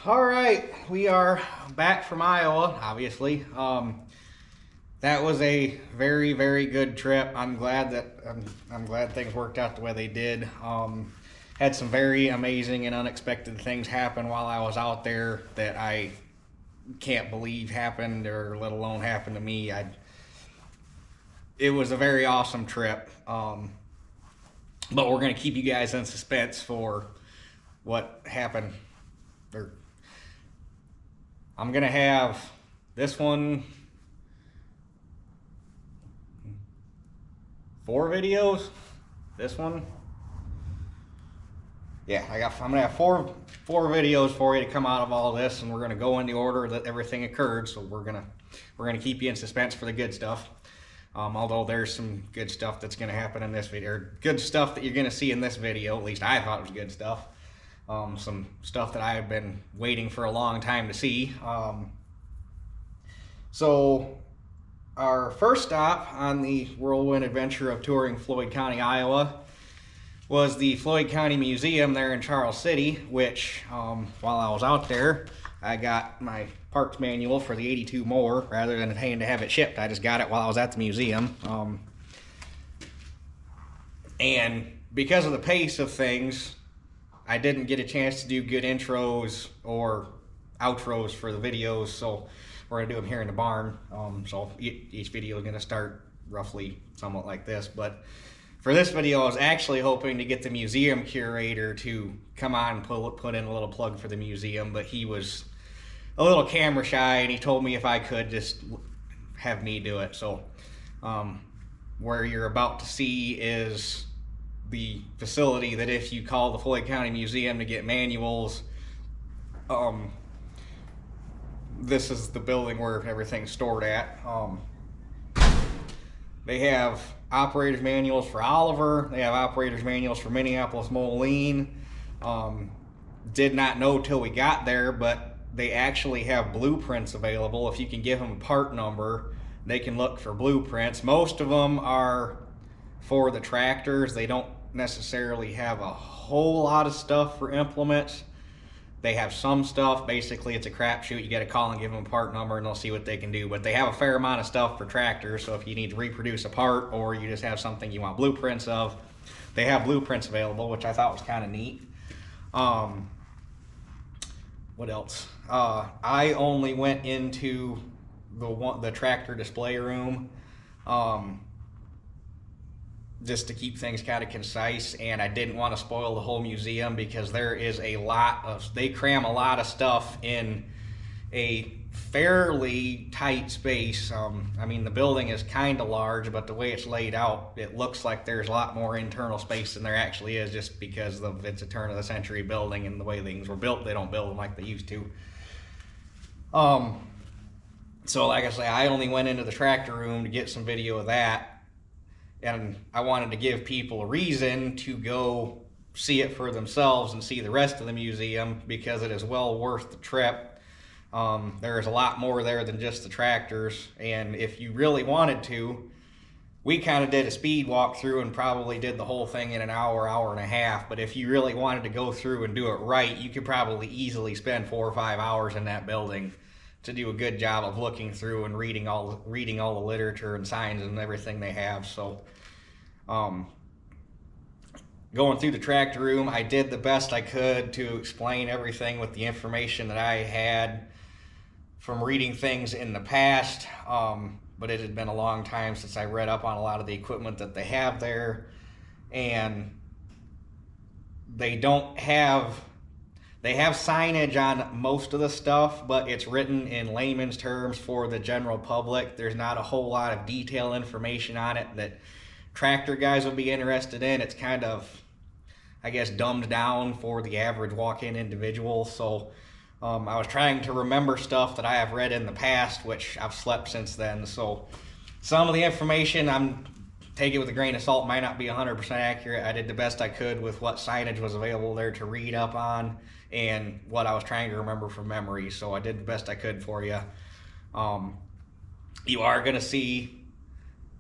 All right, we are back from Iowa, obviously. That was a very, very good trip. I'm glad things worked out the way they did. Had some very amazing and unexpected things happen while I was out there that I can't believe happened, or let alone happened to me. It was a very awesome trip. But we're gonna keep you guys in suspense for what happened. Or I'm gonna have this one 4 videos. This one, yeah, I'm gonna have four videos for you to come out of all this, and we're gonna go in the order that everything occurred. So we're gonna keep you in suspense for the good stuff. Although there's some good stuff that's gonna happen in this video, or good stuff that you're gonna see in this video. At least I thought it was good stuff. Some stuff that I have been waiting for a long time to see. So our first stop on the whirlwind adventure of touring Floyd County, Iowa was the Floyd County Museum there in Charles City, which while I was out there, I got my parts manual for the 82 more rather than paying to have it shipped. I just got it while I was at the museum. And because of the pace of things, I didn't get a chance to do good intros or outros for the videos, so we're gonna do them here in the barn. So each video is gonna start roughly somewhat like this. But for this video, I was actually hoping to get the museum curator to come on and put in a little plug for the museum, but he was a little camera shy, and he told me if I could just have me do it. So where you're about to see is the facility that if you call the Floyd County Museum to get manuals, this is the building where everything's stored at. They have operator's manuals for Oliver. They have operator's manuals for Minneapolis Moline. Did not know till we got there, but they actually have blueprints available. If you can give them a part number, they can look for blueprints. Most of them are for the tractors. They don't necessarily have a whole lot of stuff for implements. They have some stuff. Basically, it's a crapshoot. You got to call and give them a part number, and they'll see what they can do. But they have a fair amount of stuff for tractors. So if you need to reproduce a part, or you just have something you want blueprints of, they have blueprints available, which I thought was kind of neat. What else? I only went into the tractor display room, just to keep things kind of concise, and I didn't want to spoil the whole museum because there is they cram a lot of stuff in a fairly tight space. I mean, the building is kind of large, but the way it's laid out, it looks like there's a lot more internal space than there actually is, just because it's a turn of the century building, and the way things were built, they don't build them like they used to. So like I say, I only went into the tractor room to get some video of that. And I wanted to give people a reason to go see it for themselves and see the rest of the museum, because it is well worth the trip. There is a lot more there than just the tractors. And if you really wanted to, we kind of did a speed walk through and probably did the whole thing in an hour, hour and a half. But if you really wanted to go through and do it right, you could probably easily spend 4 or 5 hours in that building to do a good job of looking through and reading all the literature and signs and everything they have. So going through the tractor room, I did the best I could to explain everything with the information that I had from reading things in the past, but it had been a long time since I read up on a lot of the equipment that they have there, and they have signage on most of the stuff, but it's written in layman's terms for the general public. There's not a whole lot of detailed information on it that tractor guys will be interested in. It's kind of, I guess, dumbed down for the average walk-in individual. So I was trying to remember stuff that I have read in the past, which I've slept since then. So some of the information, take it with a grain of salt, might not be 100% accurate. I did the best I could with what signage was available there to read up on and what I was trying to remember from memory. So I did the best I could for you. You are going to see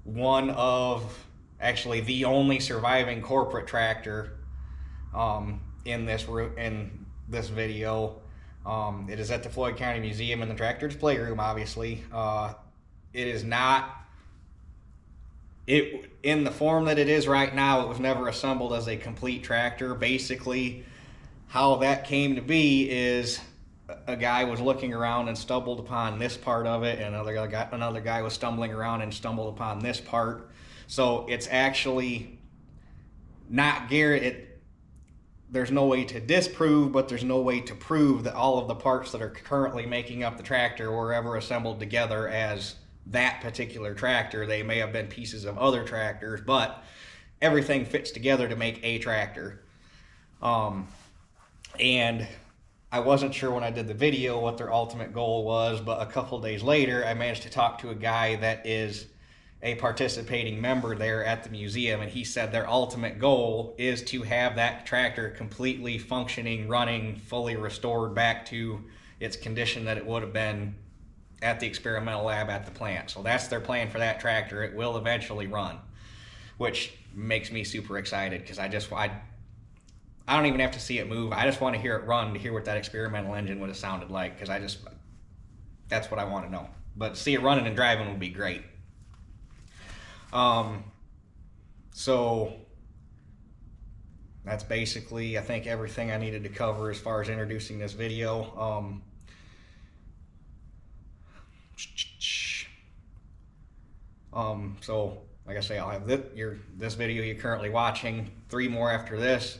one of, actually the only surviving corporate tractor in this video. It is at the Floyd County Museum in the tractor display room, obviously. It is not, in the form that it is right now, it was never assembled as a complete tractor. Basically, how that came to be is a guy was looking around and stumbled upon this part of it, and another guy was stumbling around and stumbled upon this part. So it's actually not guaranteed. There's no way to disprove, but there's no way to prove that all of the parts that are currently making up the tractor were ever assembled together as that particular tractor. They may have been pieces of other tractors, but everything fits together to make a tractor. And I wasn't sure when I did the video what their ultimate goal was, but a couple days later I managed to talk to a guy that is a participating member there at the museum, and he said their ultimate goal is to have that tractor completely functioning, running, fully restored back to its condition that it would have been at the experimental lab at the plant. So that's their plan for that tractor. It will eventually run, which makes me super excited, because I don't even have to see it move. I just want to hear it run, to hear what that experimental engine would have sounded like, because that's what I want to know. But to see it running and driving would be great. So that's basically, I think, everything I needed to cover as far as introducing this video. So like I say, I'll have this video you're currently watching, 3 more after this,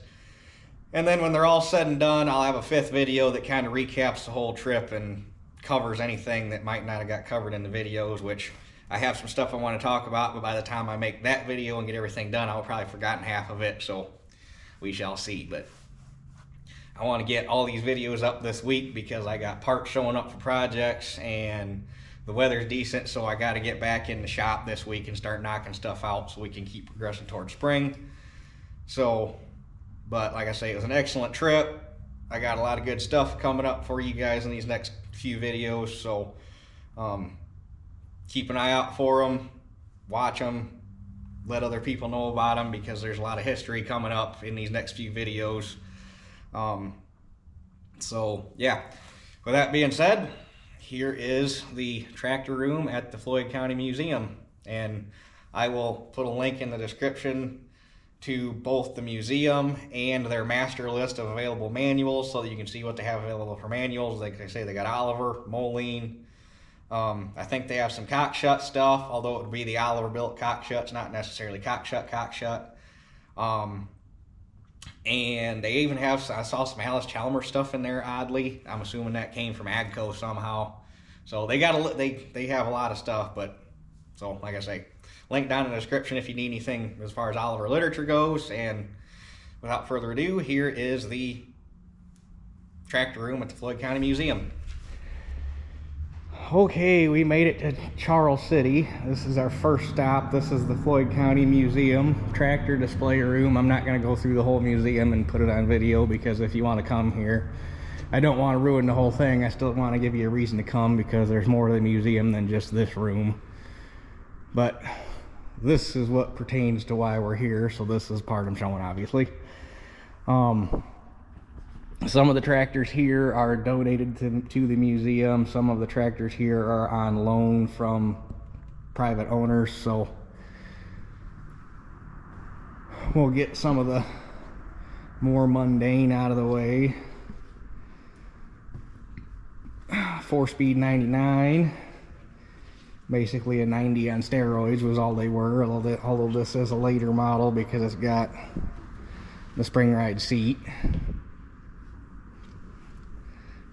and then when they're all said and done, I'll have a 5th video that kind of recaps the whole trip and covers anything that might not have got covered in the videos, which I have some stuff I want to talk about, but by the time I make that video and get everything done, I'll probably forgotten half of it, so we shall see. But I want to get all these videos up this week because I got parts showing up for projects and the weather's decent, so I got to get back in the shop this week and start knocking stuff out so we can keep progressing towards spring. So, but like I say, it was an excellent trip. I got a lot of good stuff coming up for you guys in these next few videos, so keep an eye out for them, watch them, let other people know about them, because there's a lot of history coming up in these next few videos. So yeah, with that being said, here is the tractor room at the Floyd County Museum, and I will put a link in the description to both the museum and their master list of available manuals, so that you can see what they have available for manuals. Like I say, they got Oliver, Moline. I think they have some cockshut stuff, although it would be the Oliver built cockshuts, not necessarily cockshut. And they even have, I saw some Alice Chalmers stuff in there, oddly. I'm assuming that came from Agco somehow. So they have a lot of stuff, but so like I say, link down in the description if you need anything as far as Oliver literature goes. And without further ado, here is the tractor room at the Floyd County Museum. Okay, we made it to Charles City. This is our first stop. This is the Floyd County Museum tractor display room. I'm not going to go through the whole museum and put it on video, because if you want to come here, I don't want to ruin the whole thing. I still want to give you a reason to come, because there's more to the museum than just this room. But this is what pertains to why we're here, so this is part I'm showing, obviously. Some of the tractors here are donated to the museum. Some of the tractors here are on loan from private owners, so we'll get some of the more mundane out of the way. 4-speed 99, basically a 90 on steroids was all they were, although this is a later model because it's got the spring ride seat.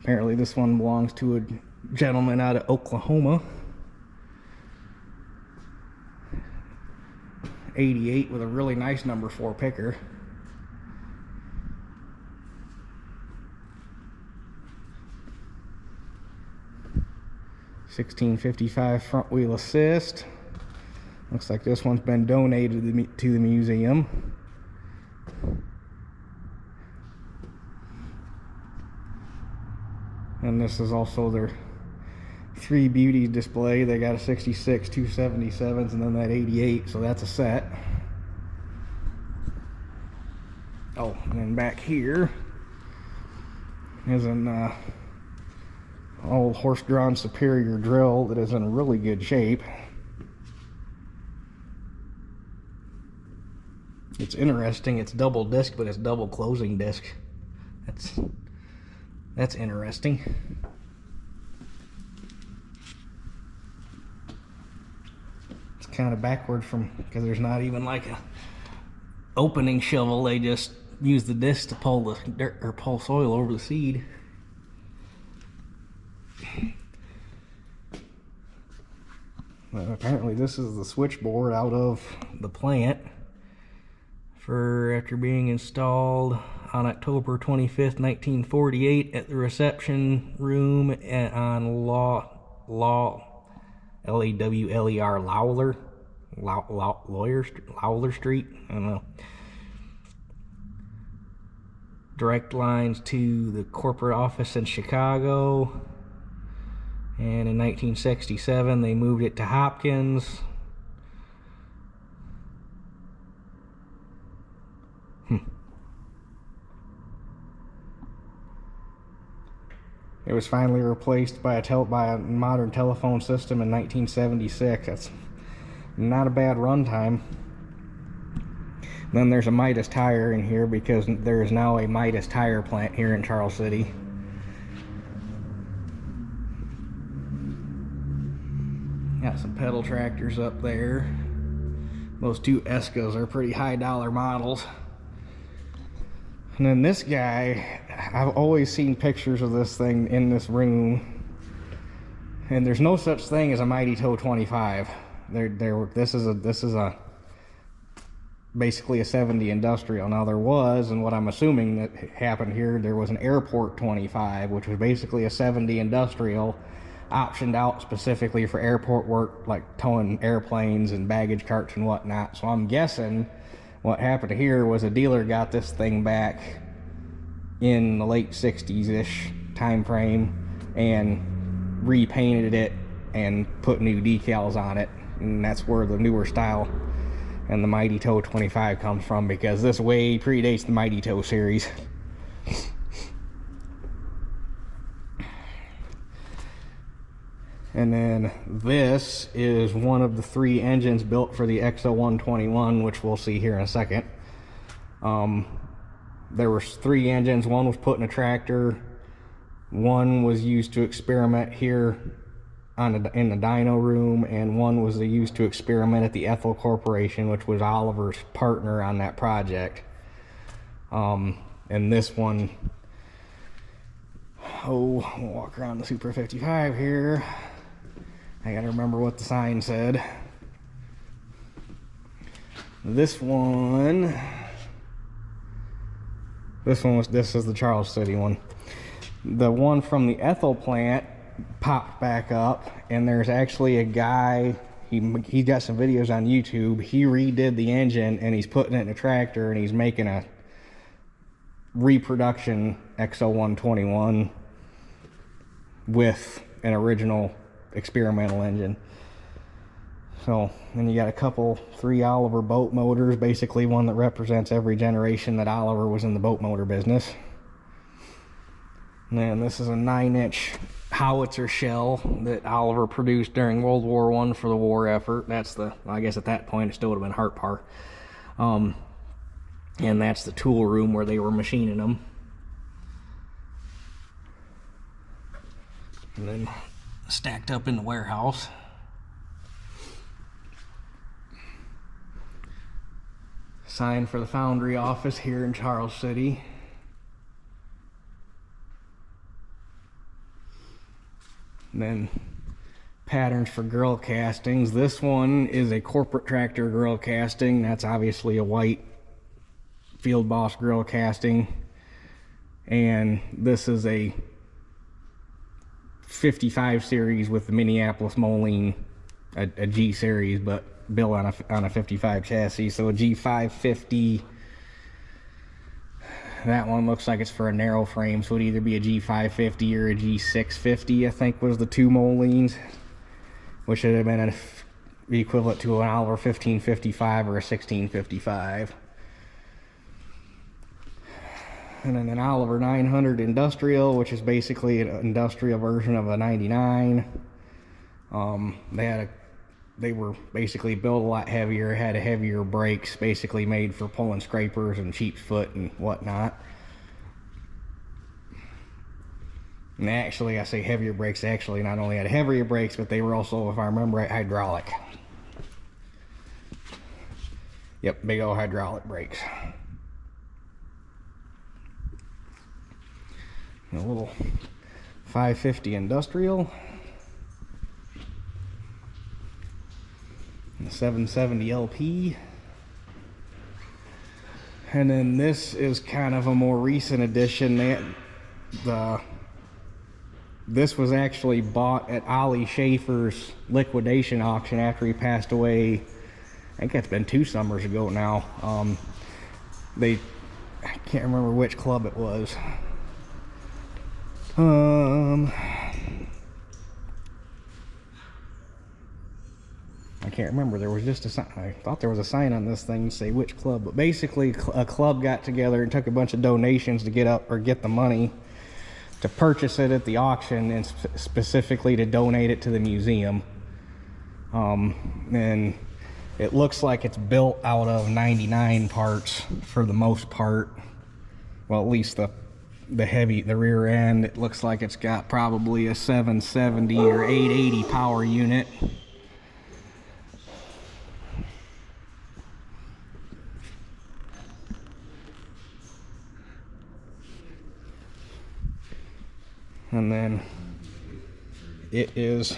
Apparently this one belongs to a gentleman out of Oklahoma. 88 with a really nice number 4 picker. $16.55 front wheel assist. Looks like this one's been donated to the museum. And this is also their 3 beauties display. They got a 66, 277s, and then that 88, so that's a set. Oh, and then back here is an old horse-drawn Superior drill that is in really good shape. It's interesting, it's double disc, but it's double closing disc. That's interesting. It's kind of backward from, because there's not even like a opening shovel. They just use the disc to pull the dirt or pull soil over the seed. Well, apparently this is the switchboard out of the plant for after being installed on October 25th, 1948 at the reception room on Lawler Street. I don't know. Direct lines to the corporate office in Chicago. And in 1967, they moved it to Hopkins. It was finally replaced by a modern telephone system in 1976. That's not a bad runtime. Then there's a Midas tire in here because there is now a Midas tire plant here in Charles City. Got some pedal tractors up there. Those two Escas are pretty high dollar models. And then this guy, I've always seen pictures of this thing in this room, and there's no such thing as a Mighty Toe 25. This is basically a 70 industrial. Now there was, and what I'm assuming that happened here, there was an Airport 25, which was basically a 70 industrial, optioned out specifically for airport work, like towing airplanes and baggage carts and whatnot. So I'm guessing what happened here was a dealer got this thing back in the late 60s-ish time frame and repainted it and put new decals on it, and that's where the newer style and the Mighty Toe 25 comes from, because this way predates the Mighty Toe series. And then this is one of the 3 engines built for the XO121, which we'll see here in a second. There were 3 engines. One was put in a tractor. One was used to experiment here in the dyno room, and one was used to experiment at the Ethel Corporation, which was Oliver's partner on that project. And this one, we'll walk around the Super 55 here. I gotta remember what the sign said. This is the Charles City one. The one from the Ethel plant popped back up, and there's actually a guy, he got some videos on YouTube. He redid the engine and he's putting it in a tractor, and he's making a reproduction XO121 with an original experimental engine. So then you got a couple 3 Oliver boat motors, basically one that represents every generation that Oliver was in the boat motor business. And then this is a 9-inch howitzer shell that Oliver produced during World War I for the war effort. That's the, I guess at that point it still would have been Hartpar. And that's the tool room where they were machining them. And then stacked up in the warehouse. Sign for the foundry office here in Charles City. And then patterns for grill castings. This one is a corporate tractor grill casting. That's obviously a white Field Boss grill casting. And this is a 55 series with the Minneapolis Moline, a G series, but built on a 55 chassis. So a G550, that one looks like it's for a narrow frame, so it'd either be a G550 or a G650, I think was the 2 Molines, which would have been the equivalent to an Oliver 1555 or a 1655. And then an Oliver 900 Industrial, which is basically an industrial version of a 99. They were basically built a lot heavier, had a heavier brakes, basically made for pulling scrapers and sheep's foot and whatnot. And actually, I say heavier brakes, actually not only had heavier brakes, but they were also, if I remember right, hydraulic. Yep, big old hydraulic brakes. A little 550 Industrial. And a 770 LP. And then this is kind of a more recent addition. This was actually bought at Ollie Schaefer's liquidation auction after he passed away. I think that's been 2 summers ago now. I can't remember which club it was. I can't remember. There was just a sign. I thought there was a sign on this thing to say which club, but basically a club got together and took a bunch of donations to get the money to purchase it at the auction, and specifically to donate it to the museum. And it looks like it's built out of 99 parts for the most part. Well, at least the rear end, it looks like it's got probably a 770 or 880 power unit. And then there's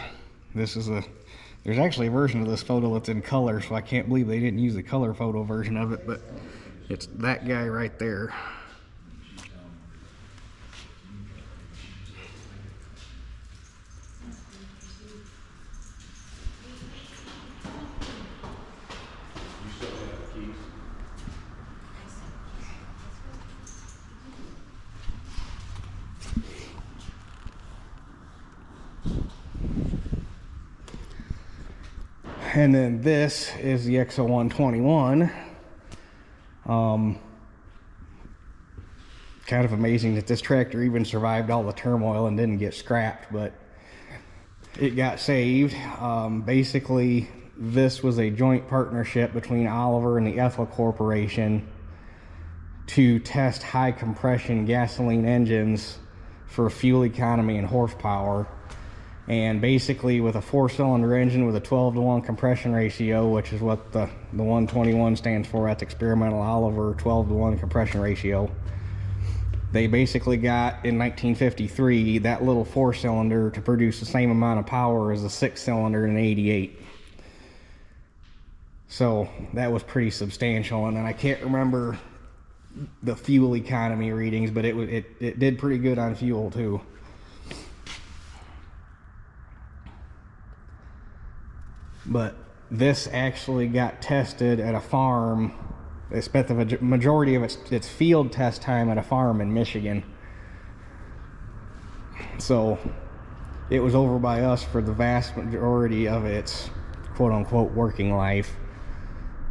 actually a version of this photo that's in color, so I can't believe they didn't use the color photo version of it, but it's that guy right there. And then this is the XO121. Kind of amazing that this tractor even survived all the turmoil and didn't get scrapped, but it got saved. Basically, this was a joint partnership between Oliver and the Ethel Corporation to test high compression gasoline engines for fuel economy and horsepower. And basically, with a 4-cylinder engine with a 12-to-1 compression ratio, which is what the 121 stands for, that's experimental Oliver 12-to-1 compression ratio, they basically got in 1953 that little 4-cylinder to produce the same amount of power as a 6-cylinder in '88. So that was pretty substantial. And then I can't remember the fuel economy readings, but it did pretty good on fuel too. But this actually got tested at a farm. They spent the majority of its field test time at a farm in Michigan. So it was over by us for the vast majority of its quote-unquote working life.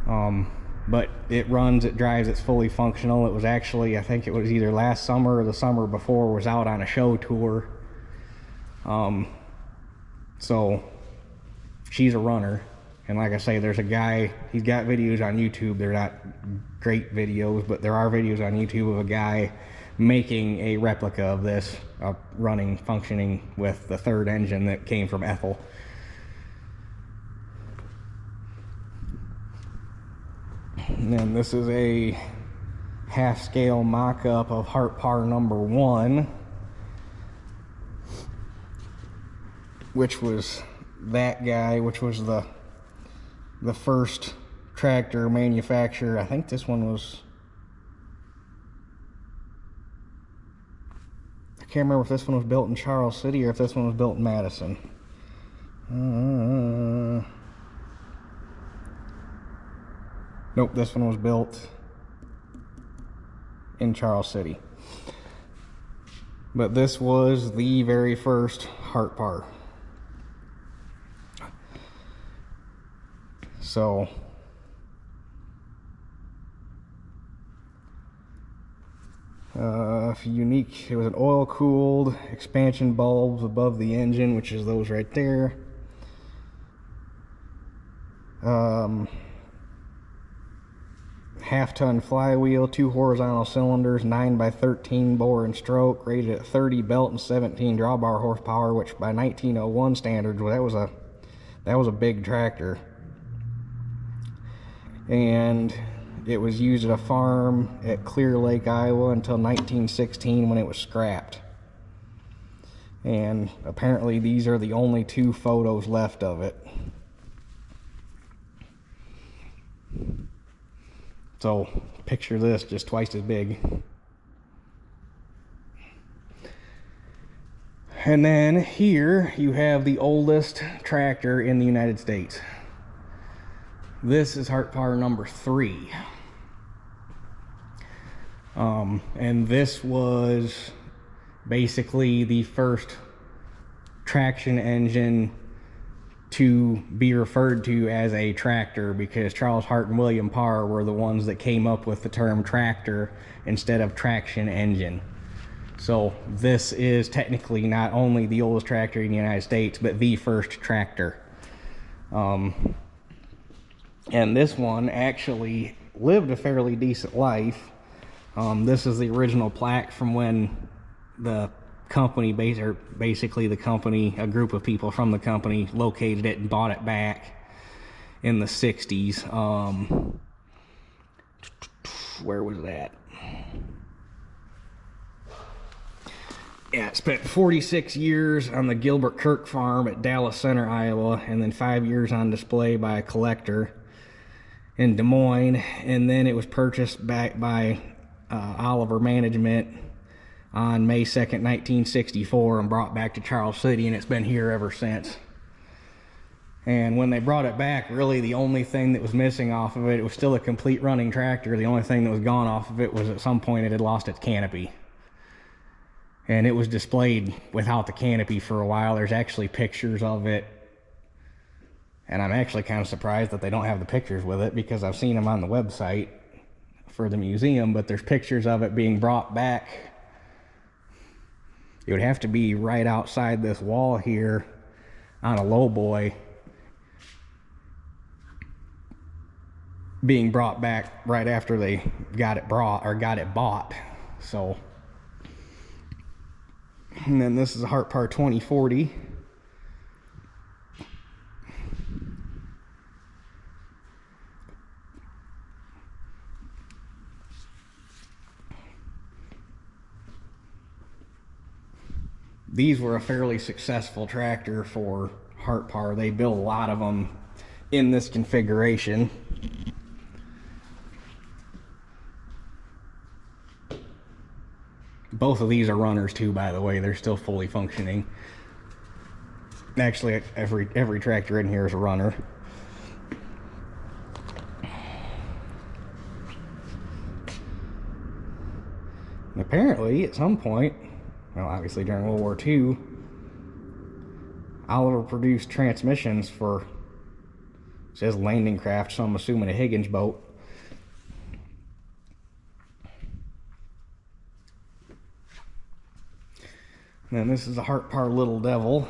But it runs, it drives, it's fully functional. It was actually, I think it was either last summer or the summer before, was out on a show tour. So she's a runner, and like I say, there's a guy, he's got videos on YouTube. They're not great videos, but there are videos on YouTube of a guy making a replica of this, running, functioning with the third engine that came from Ethel. And then this is a half-scale mock-up of Heart Par number 1, which was that guy, which was the first tractor manufacturer. I think this one was, I can't remember if this one was built in Charles City or if this one was built in Madison. Nope, this one was built in Charles City. But this was the very first Heart Par. So Unique, it was an oil-cooled expansion bulbs above the engine, which is those right there. Half-ton flywheel, 2 horizontal cylinders, 9x13 bore and stroke, rated at 30 belt and 17 drawbar horsepower, which by 1901 standards, well, that was a big tractor. And it was used at a farm at Clear Lake, Iowa until 1916 when it was scrapped. And apparently these are the only 2 photos left of it. So picture this, just twice as big. And then here you have the oldest tractor in the United States. This is horsepower number 3. And this was basically the first traction engine to be referred to as a tractor, because Charles Hart and William Parr were the ones that came up with the term tractor instead of traction engine. So this is technically not only the oldest tractor in the United States, but the first tractor. And this one actually lived a fairly decent life. This is the original plaque from when the company, basically the company, a group of people from the company located it and bought it back in the 60s. Where was that? Yeah, it spent 46 years on the Gilbert Kirk farm at Dallas Center, Iowa, and then 5 years on display by a collector in Des Moines, and then it was purchased back by Oliver Management on May 2nd, 1964, and brought back to Charles City, and it's been here ever since. And when they brought it back, really the only thing that was missing off of it, it was still a complete running tractor. The only thing that was gone off of it was at some point it had lost its canopy. And it was displayed without the canopy for a while. There's actually pictures of it. And I'm actually kind of surprised that they don't have the pictures with it, because I've seen them on the website for the museum, but there's pictures of it being brought back. It would have to be right outside this wall here on a lowboy, being brought back right after they got it bought. So, and then this is a Hart Par 2040. These were a fairly successful tractor for Hart Par. They built a lot of them in this configuration. Both of these are runners too, by the way. They're still fully functioning. Actually, every tractor in here is a runner. And apparently, at some point, well, obviously during World War II, Oliver produced transmissions for, it says landing craft, so I'm assuming a Higgins boat. And then this is a Hart Par Little Devil.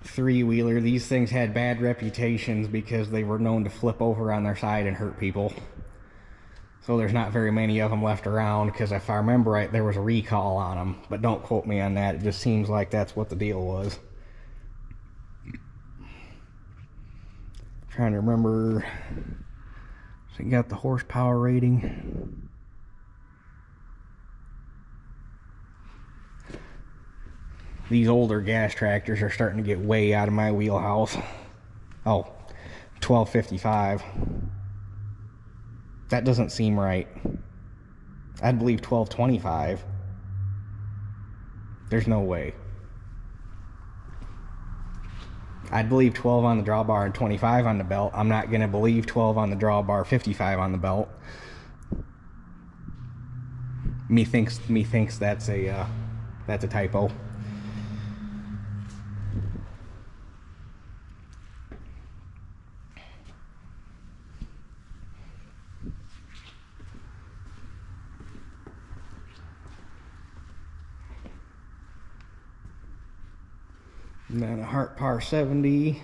3-wheeler. These things had bad reputations because they were known to flip over on their side and hurt people. So there's not very many of them left around, because if I remember right, there was a recall on them. But don't quote me on that. It just seems like that's what the deal was. Trying to remember. So you got the horsepower rating. These older gas tractors are starting to get way out of my wheelhouse. Oh, 1255. That doesn't seem right. I'd believe 1225. There's no way. I'd believe 12 on the drawbar and 25 on the belt. I'm not going to believe 12 on the drawbar, 55 on the belt. Me thinks that's a typo. And then a Hart Par 70,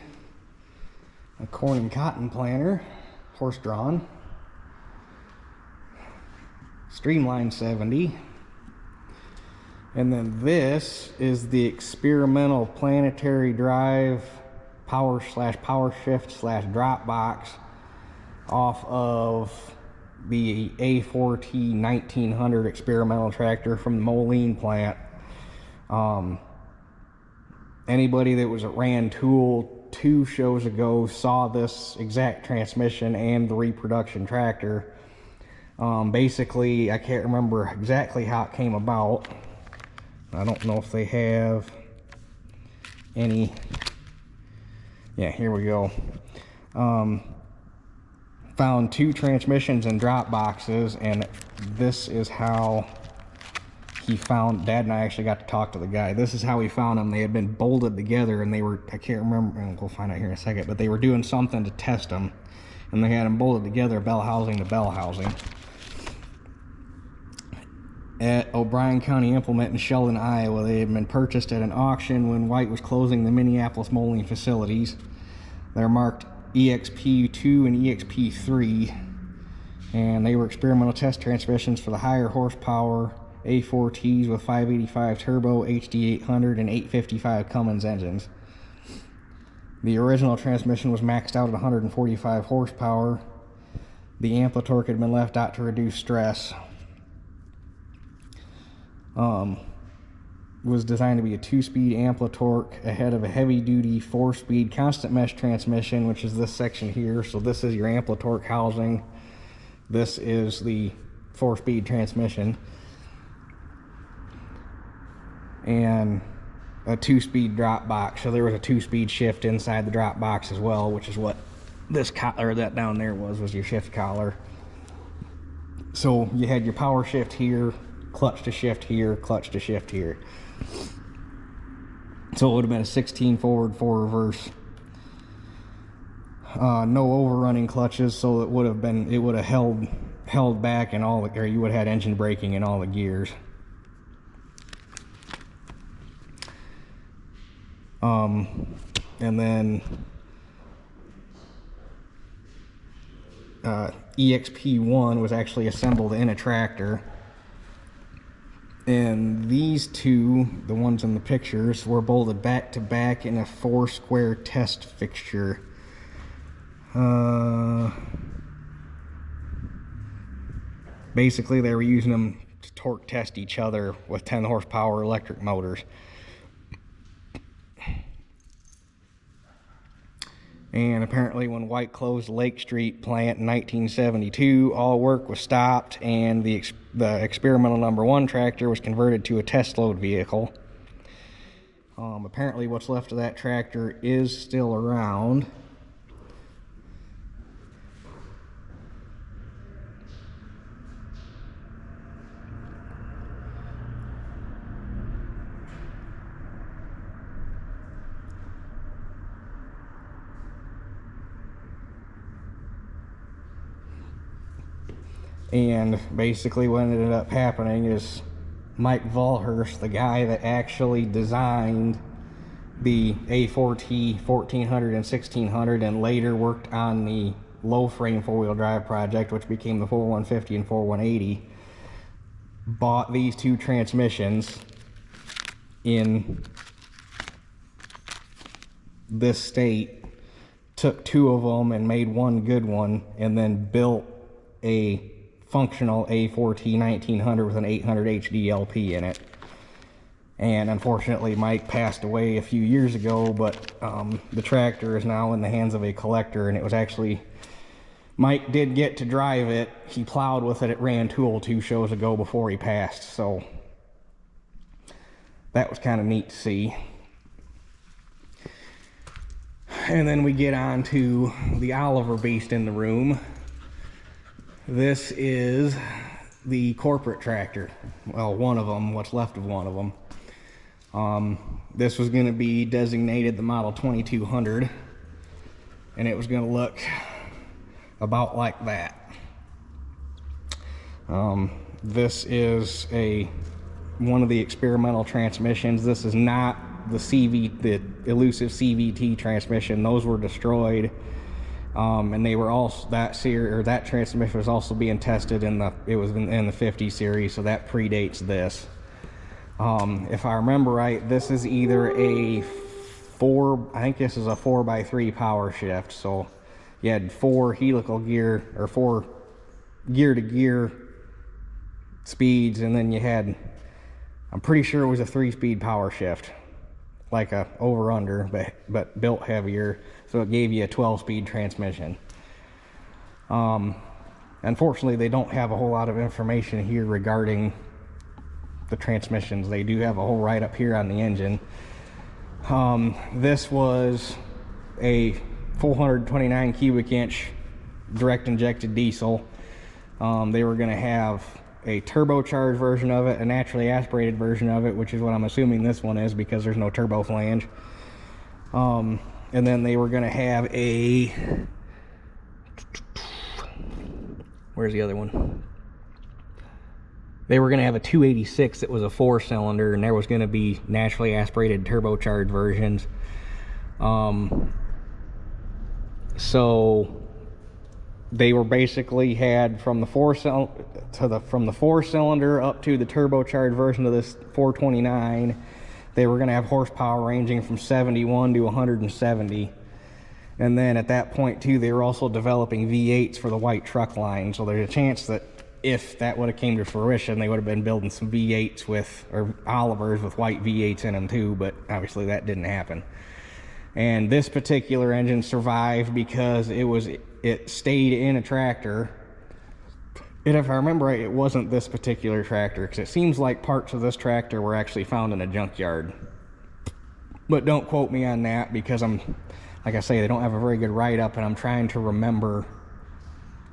a corn and cotton planter, horse-drawn. Streamline 70. And then this is the experimental Planetary drive power shift drop box off of the A4T 1900 experimental tractor from the Moline plant. Anybody that was at Rantoul 2 shows ago saw this exact transmission and the reproduction tractor. Basically, I can't remember exactly how it came about. I don't know if they have any. Yeah, here we go. Found 2 transmissions in drop boxes, and this is how he found. Dad and I actually got to talk to the guy. This is how he found them. They had been bolted together, and they were, I can't remember, and we'll find out here in a second, but they were doing something to test them, and they had them bolted together, bell housing to bell housing, at O'Brien County Implement in Sheldon, Iowa. They had been purchased at an auction when White was closing the Minneapolis molding facilities. They're marked EXP2 and EXP3, and they were experimental test transmissions for the higher horsepower A4Ts with 585 turbo, HD 800, and 855 Cummins engines. The original transmission was maxed out at 145 horsepower. The amplitorque had been left out to reduce stress. Was designed to be a 2-speed amplitorque ahead of a heavy-duty 4-speed constant mesh transmission, which is this section here. So this is your amplitorque housing. This is the 4-speed transmission. And a 2-speed drop box. So there was a 2-speed shift inside the drop box as well, which is what this collar, that down there was your shift collar. So you had your power shift here, clutch to shift here, clutch to shift here. So it would have been a 16 forward, 4 reverse. No overrunning clutches, so it would have held back in all the, or you would have had engine braking in all the gears. And then EXP1 was actually assembled in a tractor. And these 2, the ones in the pictures, were bolted back to back in a 4-square test fixture. Basically, they were using them to torque test each other with 10 horsepower electric motors. And apparently when White closed the Lake Street plant in 1972, all work was stopped, and the experimental #1 tractor was converted to a test load vehicle. Apparently what's left of that tractor is still around. And basically what ended up happening is Mike Volhurst, the guy that actually designed the A4T 1400 and 1600 and later worked on the low frame 4-wheel drive project, which became the 4150 and 4180, bought these 2 transmissions in this state, took 2 of them and made 1 good one, and then built a functional A4T 1900 with an 800 HD LP in it. And unfortunately Mike passed away a few years ago, but the tractor is now in the hands of a collector, and it was actually, Mike did get to drive it. He plowed with it at Rantoul 2 shows ago before he passed, so that was kind of neat to see. And then we get on to the Oliver beast in the room. This is the corporate tractor. Well, one of them, what's left of one of them. This was going to be designated the model 2200, and it was going to look about like that. This is one of the experimental transmissions. This is not the elusive CVT transmission. Those were destroyed, and they were also that transmission was also being tested in the 50 series, so that predates this. If I remember right, this is either I think this is a 4x3 power shift. So you had 4 helical gear, or 4 gear to gear speeds, and then you had, I'm pretty sure it was a 3-speed power shift, like a over under, but built heavier, so it gave you a 12-speed transmission. Unfortunately, they don't have a whole lot of information here regarding the transmissions. They do have a whole write-up here on the engine. This was a 429 cubic inch direct injected diesel. They were going to have a turbocharged version of it, a naturally aspirated version of it, which is what I'm assuming this one is because there's no turbo flange. And then they were going to have where's the other one? They were going to have a 286 that was a 4-cylinder, and there was going to be naturally aspirated turbocharged versions. So they were basically had from the 4-cylinder up to the turbocharged version of this 429. They were going to have horsepower ranging from 71 to 170. And then at that point too, they were also developing V8s for the white truck line. So there's a chance that if that would have came to fruition, they would have been building some V8s or Olivers with white V8s in them too, but obviously that didn't happen. And this particular engine survived because it stayed in a tractor. And if I remember right, it wasn't this particular tractor, because it seems like parts of this tractor were actually found in a junkyard. But don't quote me on that, because like I say, they don't have a very good write-up, and I'm trying to remember.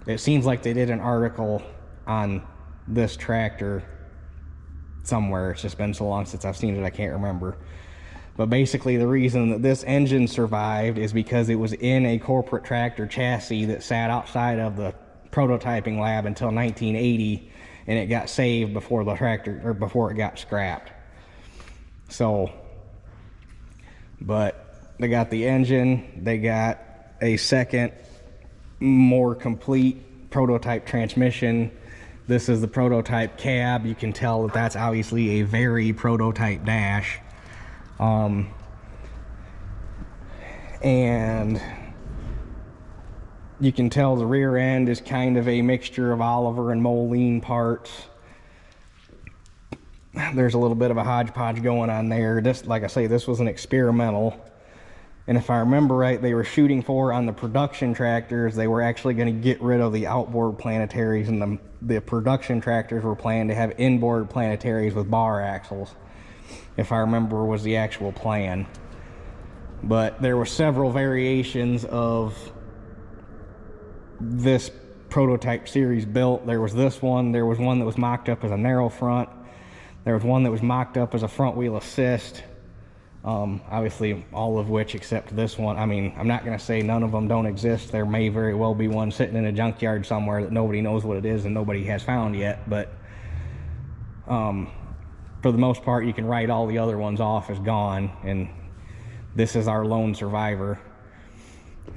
It seems like they did an article on this tractor somewhere. It's just been so long since I've seen it, I can't remember. But basically the reason that this engine survived is because it was in a corporate tractor chassis that sat outside of the prototyping lab until 1980, and it got saved before it got scrapped. So, but they got the engine, they got a second, more complete prototype transmission. This is the prototype cab. You can tell that that's obviously a very prototype dash. And you can tell the rear end is kind of a mixture of Oliver and Moline parts. There's a little bit of a hodgepodge going on there. This, like I say, this was an experimental. And if I remember right, they were shooting for, on the production tractors, they were actually going to get rid of the outboard planetaries, and the production tractors were planned to have inboard planetaries with bar axles, if I remember, was the actual plan. But there were several variations of this prototype series built. There was this one, there was one that was mocked up as a narrow front, there was one that was mocked up as a front wheel assist. Obviously all of which except this one, I mean, I'm not going to say none of them don't exist. There may very well be one sitting in a junkyard somewhere that nobody knows what it is and nobody has found yet, but for the most part you can write all the other ones off as gone, and this is our lone survivor.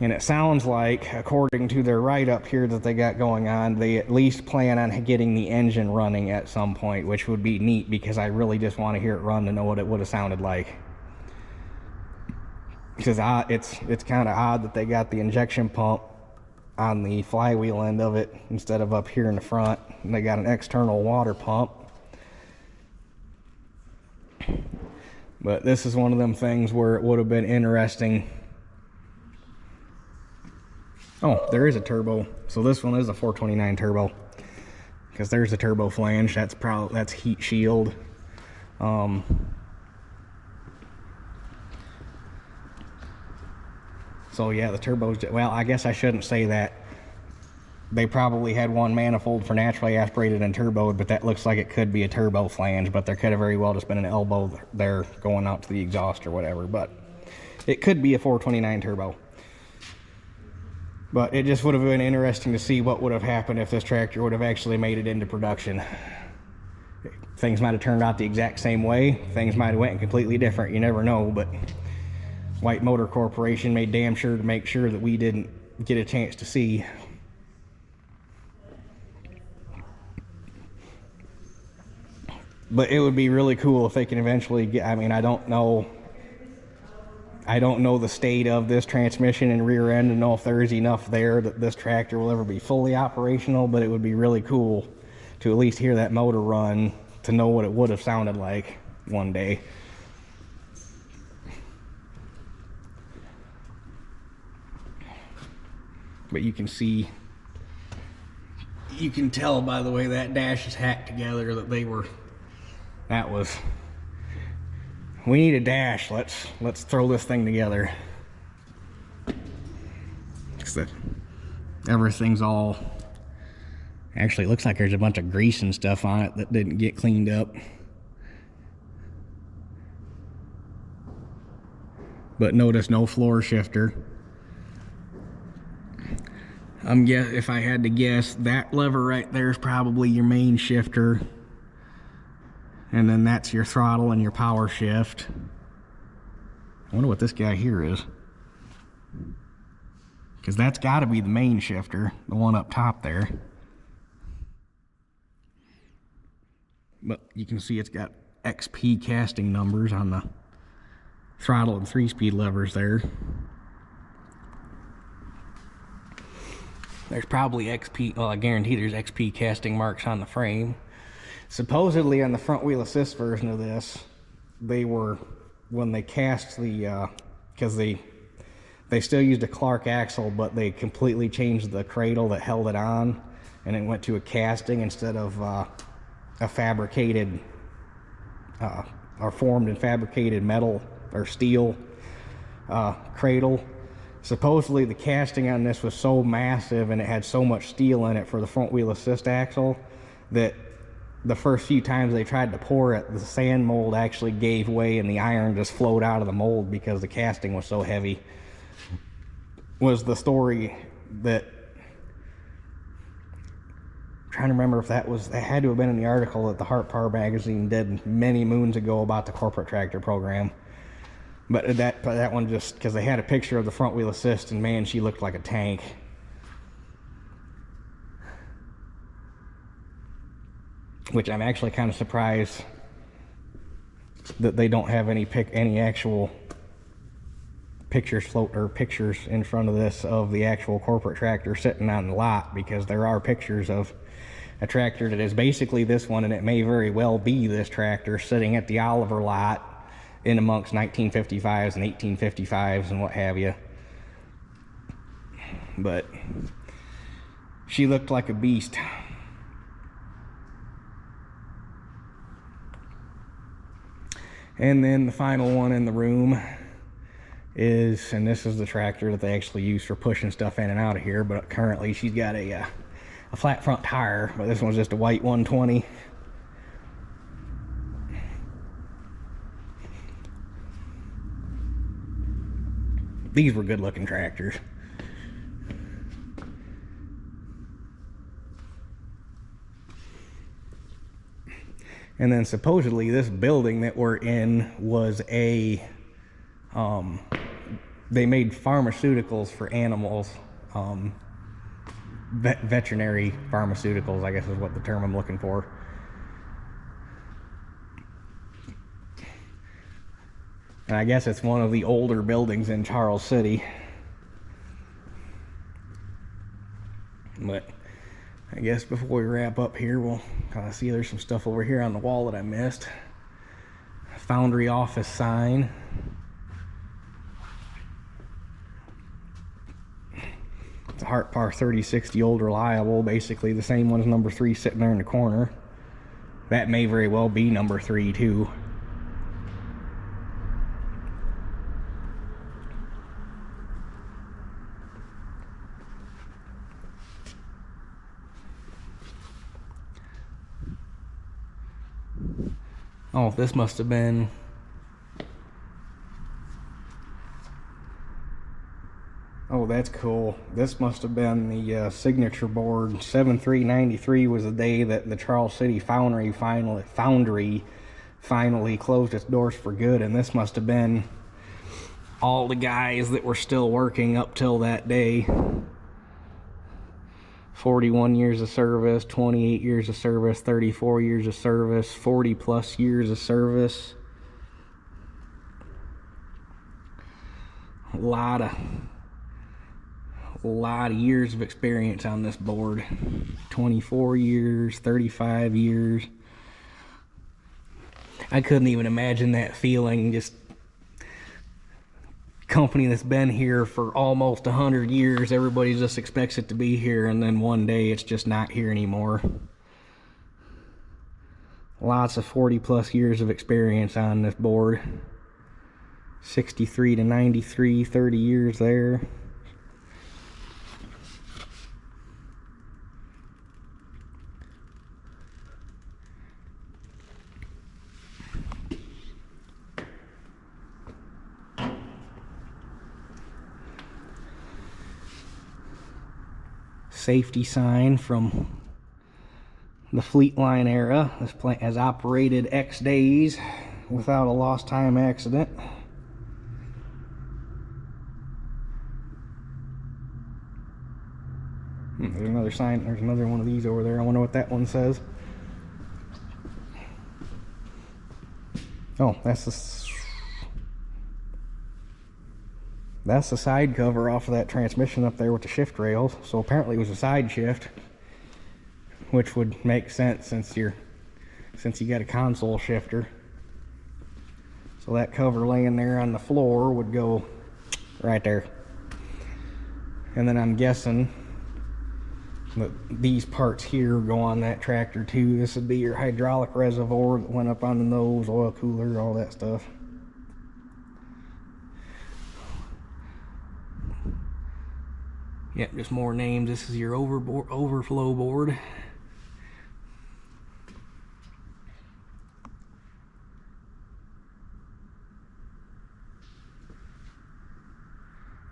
And it sounds like, according to their write-up here that they got going on, they at least plan on getting the engine running at some point, which would be neat, because I really just want to hear it run to know what it would have sounded like. Because it's kind of odd that they got the injection pump on the flywheel end of it instead of up here in the front, and they got an external water pump. But this is one of them things where it would have been interesting. Oh, there is a turbo. So this one is a 429 turbo, because there's a turbo flange. That's heat shield. So yeah, the turbos, well, I guess I shouldn't say that. They probably had one manifold for naturally aspirated and turboed, but that looks like it could be a turbo flange, but there could have very well just been an elbow there going out to the exhaust or whatever, but it could be a 429 turbo. But it just would have been interesting to see what would have happened if this tractor would have actually made it into production. Things might have turned out the exact same way. Things might have went completely different. You never know, but White Motor Corporation made damn sure to make sure that we didn't get a chance to see. But it would be really cool if they can eventually get, I mean, I don't know the state of this transmission and rear end and know if there is enough there that this tractor will ever be fully operational, but it would be really cool to at least hear that motor run, to know what it would have sounded like one day. But you can see, you can tell by the way that dash is hacked together that they were, that was, we need a dash, let's throw this thing together. Everything's all, actually it looks like there's a bunch of grease and stuff on it that didn't get cleaned up. But notice no floor shifter. If I had to guess, that lever right there is probably your main shifter. And then that's your throttle and your power shift. I wonder what this guy here is. Because that's got to be the main shifter, the one up top there. But you can see it's got XP casting numbers on the throttle and 3-speed levers there. There's probably XP, well, I guarantee there's XP casting marks on the frame. Supposedly on the front wheel assist version of this, they were, when they cast the, because they still used a Clark axle, but they completely changed the cradle that held it on, and it went to a casting instead of a fabricated, or formed and fabricated metal or steel cradle. Supposedly the casting on this was so massive and it had so much steel in it for the front wheel assist axle that the first few times they tried to pour it, the sand mold actually gave way and the iron just flowed out of the mold because the casting was so heavy. Was the story that, I'm trying to remember if that had to have been in the article that the Heart Power magazine did many moons ago about the corporate tractor program. But that one, just because they had a picture of the front wheel assist, and man, she looked like a tank. Which I'm actually kind of surprised that they don't have any actual pictures in front of this of the actual corporate tractor sitting on the lot, because there are pictures of a tractor that is basically this one, and it may very well be this tractor sitting at the Oliver lot in amongst 1955s and 1855s and what have you. But she looked like a beast. And then the final one in the room is, and this is the tractor that they actually use for pushing stuff in and out of here, but currently she's got a flat front tire, but this one's just a white 120. These were good looking tractors. And then supposedly this building that we're in was they made pharmaceuticals for animals, veterinary pharmaceuticals, I guess is what the term I'm looking for. And I guess it's one of the older buildings in Charles City. But I guess before we wrap up here, we'll kind of see there's some stuff over here on the wall that I missed. Foundry office sign. It's a Hart Par 3060 Old Reliable, basically the same one as number 3 sitting there in the corner. That may very well be number 3 too. Oh, this must have been... Oh, that's cool. This must have been the signature board. 7/3/93 was the day that the Charles City Foundry finally closed its doors for good, and this must have been all the guys that were still working up till that day. 41 years of service, 28 years of service, 34 years of service, 40 plus years of service. A lot of years of experience on this board. 24 years, 35 years. I couldn't even imagine that feeling, just company that's been here for almost 100 years, everybody just expects it to be here, and then one day it's just not here anymore. Lots of 40 plus years of experience on this board. 63 to 93, 30 years there. Safety sign from the Fleet Line era. This plant has operated X days without a lost time accident. There's another sign. There's another one of these over there. I wonder what that one says. Oh, that's the side cover off of that transmission up there with the shift rails. So apparently it was a side shift, which would make sense since you got a console shifter. So that cover laying there on the floor would go right there. And then I'm guessing that these parts here go on that tractor too. This would be your hydraulic reservoir that went up on the nose, oil cooler, all that stuff. Yep, just more names. This is your overflow board.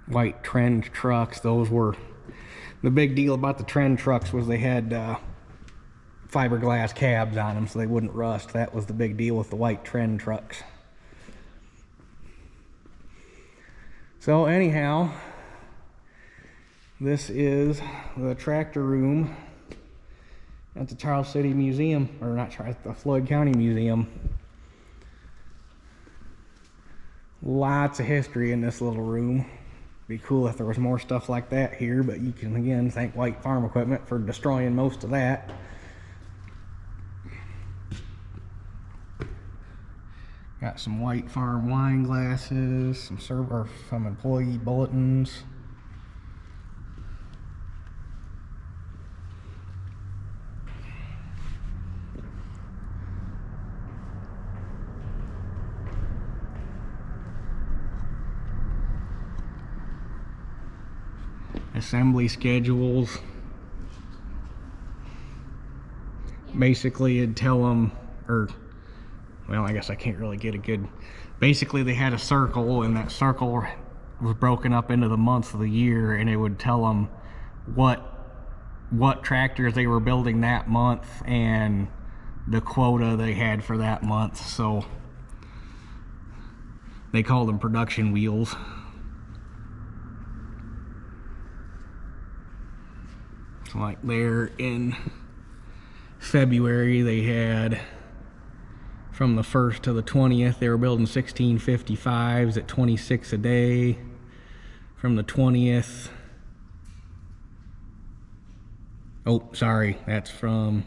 White trend trucks. Those were the big deal about the trend trucks, was they had fiberglass cabs on them so they wouldn't rust. That was the big deal with the white trend trucks. So anyhow, this is the tractor room at the Charles City Museum, or not Charles, the Floyd County Museum. Lots of history in this little room. Be cool if there was more stuff like that here, but you can again thank White Farm Equipment for destroying most of that. Got some White Farm wine glasses, some employee bulletins. Assembly schedules. Basically it'd tell them, or well, I guess I can't really get a good, basically they had a circle, and that circle was broken up into the months of the year, and it would tell them what tractors they were building that month and the quota they had for that month. So they called them production wheels. So like there in February, they had from the 1st to the 20th, they were building 1655s at 26 a day. From the 20th, oh, sorry, that's from,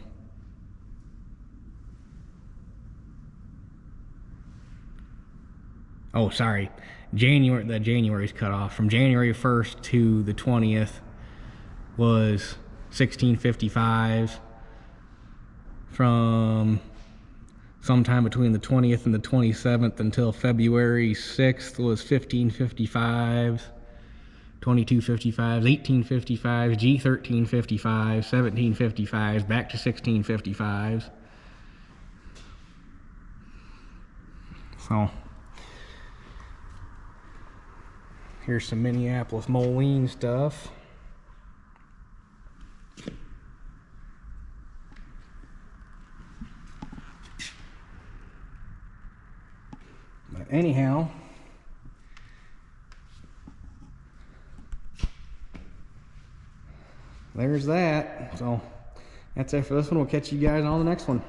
oh, sorry, January, the January's cut off. From January 1st to the 20th was 1655s. From sometime between the 20th and the 27th until February 6th was 1555s, 2255s, 1855s, G1355s, 1755s, back to 1655s. So Here's some Minneapolis Moline stuff. But anyhow, there's that. So that's it for this one. We'll catch you guys on the next one.